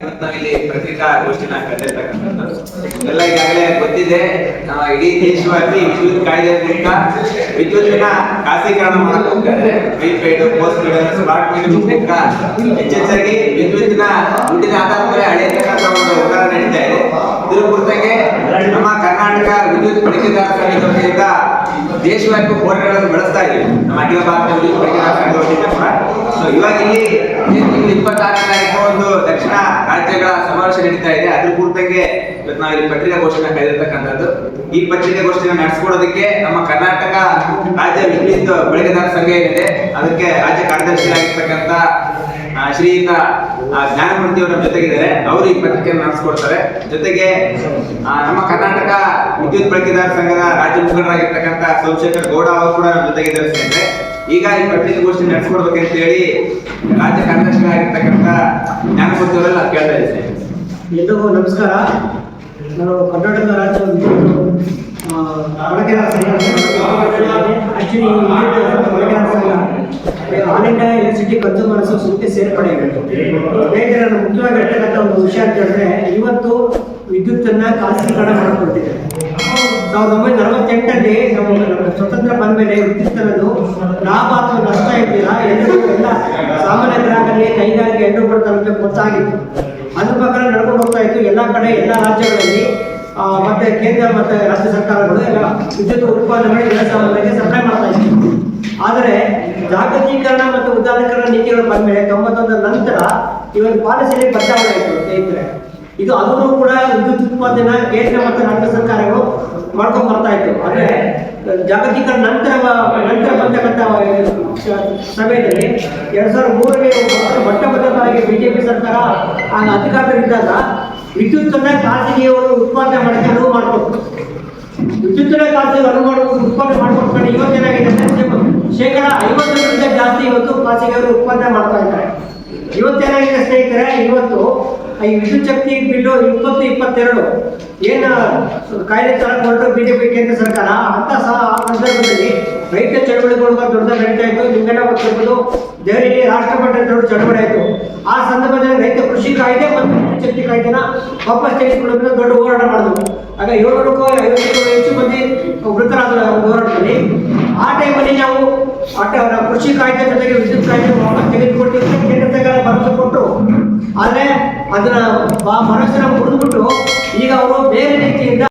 ನಾವಿಲ್ಲಿ ಪತ್ರಿಕಾಗೋಷ್ಠಿನ ಕರೆದಿರ್ತಕ್ಕಂಥದ್ದು ಎಲ್ಲ ಈಗಾಗಲೇ ಗೊತ್ತಿದೆ. ಇಡೀ ದೇಶವ್ಯಾಪಿ ವಿದ್ಯುತ್ ಕಾಯ್ದೆ ಮೂಲಕ ವಿದ್ಯುತ್ತಿನ ಖಾಸಗೀಕರಣ ಮಾಡಕ್ಕೆ ಹೋಗ್ತಾರೆ. Prepaid, post paid, smart meter ಮೂಲಕ ಹೆಚ್ಚೆಚ್ಚಾಗಿ ವಿದ್ಯುತ್ತಿನ ದುಡ್ಡಿನ ಆಧಾರದ ಮೇಲೆ ಅಳೆಯತಕ್ಕಂಥ ಒಂದು ಹೋರಾಟ ನಡೀತಾ ಇದೆ. ಇದರ ಕುರಿತಾಗಿ ನಮ್ಮ ಕರ್ನಾಟಕ ವಿದ್ಯುತ್ ಬಳಕೆದಾರ ಸಂಘದ ವತಿಯಿಂದ ದೇಶವ್ಯಾಪಿ ಹೋರಾಟಗಳನ್ನು ಬೆಳೆಸ್ತಾ ಇದ್ದೀವಿ. ನಮ್ಮ ಅಖಿಲ ಭಾರತ ವಿದ್ಯುತ್ ಬಳಕೆದಾರ ಸಂಘದ ವತಿಯಿಂದ ಕೂಡ ಇವಾಗ ಇಲ್ಲಿ 26ನೇ ತಾರೀಕು ಒಂದು ದಕ್ಷಿಣ ರಾಜ್ಯಗಳ ಸಮಾವೇಶ ನಡೀತಾ ಇದೆ. ಅದ್ರ ಕುರಿತಾಗಿ ಇವತ್ತು ನಾವು ಇಲ್ಲಿ ಪತ್ರಿಕಾಗೋಷ್ಠಿನ ಕರೆದಿರ್ತಕ್ಕಂಥದ್ದು. ಈ ಪತ್ರಿಕಾಗೋಷ್ಠಿನ ನಡೆಸ್ಕೊಡೋದಕ್ಕೆ ನಮ್ಮ ಕರ್ನಾಟಕ ರಾಜ್ಯ ವಿದ್ಯುತ್ ಬಳಕೆದಾರ ಸಂಘ ಏನಿದೆ ಅದಕ್ಕೆ ರಾಜ್ಯ ಕಾರ್ಯದರ್ಶಿಯಾಗಿರ್ತಕ್ಕಂಥ ಶ್ರೀಯುತ ಜ್ಞಾನಮೂರ್ತಿ ಅವರ ಜೊತೆಗಿದ್ದಾರೆ. ಅವರು ಈ ಪತ್ರಿಕೆಯನ್ನು ನಡೆಸ್ಕೊಡ್ತಾರೆ. ಜೊತೆಗೆ ನಮ್ಮ ಕರ್ನಾಟಕ ವಿದ್ಯುತ್ ಬಳಕೆದಾರ ಸಂಘದ ರಾಜ್ಯ ಮುಖಂಡರಾಗಿರ್ತಕ್ಕಂಥ ಸೋಮಶೇಖರ್ ಗೌಡ ಅವರು ಕೂಡ ನಮ್ಮ ಜೊತೆಗಿದ್ದಾರೆ ಸ್ನೇಹಿತರೆ. ಈಗ ಈ ಪತ್ರಿಕಾಗೋಷ್ಠಿ ನಡೆಸ್ಕೊಡ್ಬೇಕಂತ ಹೇಳಿ ರಾಜ್ಯ ಕಾರ್ಯದರ್ಶಿಯಾಗಿರ್ತಕ್ಕಂಥ ಜ್ಞಾನಮೂರ್ತಿ ಅವರೆಲ್ಲ ಕೇಳ್ತಾ ಇದ್ದಾರೆ. ಎಲ್ಲರಿಗೂ ನಮಸ್ಕಾರ. ನಾನು ಕರ್ನಾಟಕ ರಾಜ್ಯ ಬಳಕೆದಾರ ಸಂಘ ಆಕ್ಚುಲಿ ಬಳಕೆದಾರ ಸಂಘ ಆಲ್ ಇಂಡಿಯಾ ಎಲೆಕ್ಟ್ರಿಸಿಟಿ ಕನ್ಸ್ಯೂಮರ್ಸ್ ಸಂಸ್ಥೆ ಸೇರ್ಪಡೆಯಾಗಿತ್ತು. ಬೇಗ ನಾನು ಮುಖ್ಯವಾಗಿ ಹೇಳ್ತಕ್ಕಂಥ ಒಂದು ವಿಷಯ ಅಂತ ಹೇಳಿದ್ರೆ, ಇವತ್ತು ವಿದ್ಯುತ್ತನ್ನ ಖಾಸಗೀಕರಣ ಮಾಡಿಕೊಟ್ಟಿದೆ. 1948 ನಮ್ಮ ಸ್ವತಂತ್ರ ಬಂದ ಮೇಲೆ ವಿದ್ಯುತ್ ಅನ್ನೋದು ಲಾಭ ಅಥವಾ ನಷ್ಟ ಇದ್ದಿಲ್ಲ, ಎಲ್ಲರಿಗೂ ಎಲ್ಲ ಸಾಮಾನ್ಯ ಗ್ರಾಹಕರಿಗೆ ಕೈಗಾರಿಕೆ ಎಲ್ಲರೂ ಕೂಡ ತಲುಪಬೇಕು ಗೊತ್ತಾಗಿತ್ತು. ಅದ್ರ ಪ್ರಕಾರ ನಡ್ಕೊಂಡು ಹೋಗ್ತಾ ಇತ್ತು. ಎಲ್ಲ ಕಡೆ ಎಲ್ಲ ರಾಜ್ಯಗಳಲ್ಲಿ ಮತ್ತೆ ಕೇಂದ್ರ ಮತ್ತೆ ರಾಜ್ಯ ಸರ್ಕಾರಗಳು ಎಲ್ಲ ವಿದ್ಯುತ್ ಉತ್ಪಾದನೆ ಜನಸಾಮಾನ್ಯರಿಗೆ ಸಪ್ಲೈ ಮಾಡ್ತಾ ಇತ್ತು. ಆದರೆ ಜಾಗತೀಕರಣ ಮತ್ತು ಉದಾರೀಕರಣ ನೀತಿಗಳು ಬಂದ ಮೇಲೆ 91 ನಂತರ ಇವತ್ತು ಪಾಲಿಸಿಯಲ್ಲಿ ಬದಲಾವಣೆ ಆಯಿತು ಸ್ನೇಹಿತರೆ. ಇದು ಅದನ್ನು ಕೂಡ ವಿದ್ಯುತ್ ಉತ್ಪಾದನಾ ಕೇಂದ್ರ ಮತ್ತು ರಾಜ್ಯ ಸರ್ಕಾರಗಳು ಮಾಡ್ಕೊಂಡು ಬರ್ತಾ ಇತ್ತು. ಆದರೆ ಜಾಗತೀಕರಣ ನಂತರ ಬಂದಕ್ಕಂಥ ಸಮಯದಲ್ಲಿ 2003ರಲ್ಲಿ ಮೊಟ್ಟ ಮೊದಲ ಬಾರಿಗೆ ಬಿಜೆಪಿ ಸರ್ಕಾರ ಅಧಿಕಾರದಲ್ಲಿದ್ದಾಗ ವಿದ್ಯುತ್ತನ್ನ ಖಾಸಗಿಯವರು ಉತ್ಪಾದನೆ ಮಾಡಕ್ಕೆ ಅನುವು ಮಾಡಿಕೊಟ್ಟು, ವಿದ್ಯುತ್ತಿನ ಖಾಸಗಿ ಉತ್ಪಾದನೆ ಮಾಡಿಕೊಟ್ಕೊಂಡು ಇವತ್ತೇನಾಗಿದೆ ಅಂದರೆ ಶೇಕಡ 50% ಜಾಸ್ತಿ ಇವತ್ತು ಖಾಸಗಿಯವರು ಉತ್ಪಾದನೆ ಮಾಡ್ತಾ ಇದ್ದಾರೆ. ಇವತ್ತೇನಾಗಿದೆ ಸ್ನೇಹಿತರೆ, ಇವತ್ತು ಈ ವಿದ್ಯುತ್ ಶಕ್ತಿ ಬಿಲ್ಲು 2022 ಏನು ಕಾಯ್ದೆ ತರಕ್ಕೆ ಹೊರಟು ಬಿಜೆಪಿ ಕೇಂದ್ರ ಸರ್ಕಾರ ಅಂತ ಸಂದರ್ಭದಲ್ಲಿ ರೈತ ಚಳವಳಿಗಳು ದೊಡ್ಡ ನಡೀತಾ ಇತ್ತು. ನಿಮ್ಗೆಲ್ಲ ಗೊತ್ತಿರ್ಬೋದು, ದೆಹಲಿಯಲ್ಲಿ ರಾಷ್ಟ್ರ ಮಟ್ಟದ ದೊಡ್ಡ ಚಳವಳಿ ಆಯಿತು. ಆ ಸಂದರ್ಭದಲ್ಲಿ ರೈತ ಕೃಷಿ ಕಾಯ್ದೆ ಮತ್ತು ವಿದ್ಯುತ್ ಶಕ್ತಿ ಕಾಯ್ದೆನ ವಾಪಸ್ ತೆಗೆದುಕೊಳ್ಳೋದ್ರಿಂದ ದೊಡ್ಡ ಹೋರಾಟ ಮಾಡಿದ್ರು. ಆಗ 750ಕ್ಕೂ ಹೆಚ್ಚು ಮಂದಿ ಮೃತರಾದ ಹೋರಾಟದಲ್ಲಿ. ಆ ಟೈಮಲ್ಲಿ ನಾವು ಕೃಷಿ ಕಾಯ್ದೆ ಜೊತೆಗೆ ವಿದ್ಯುತ್ ಕಾಯ್ದೆ ವಾಪಸ್ ತೆಗೆದುಕೊಟ್ಟಿದ್ರೆ ಕೇಂದ್ರ ಸರ್ಕಾರ ಭರವಸೆ ಕೊಟ್ಟರು. ಆದರೆ ಅದನ್ನ ಮನಸ್ಸನ್ನ ಮುರಿದುಬಿಟ್ಟು ಈಗ ಅವರು ಬೇರೆ ರೀತಿಯಿಂದ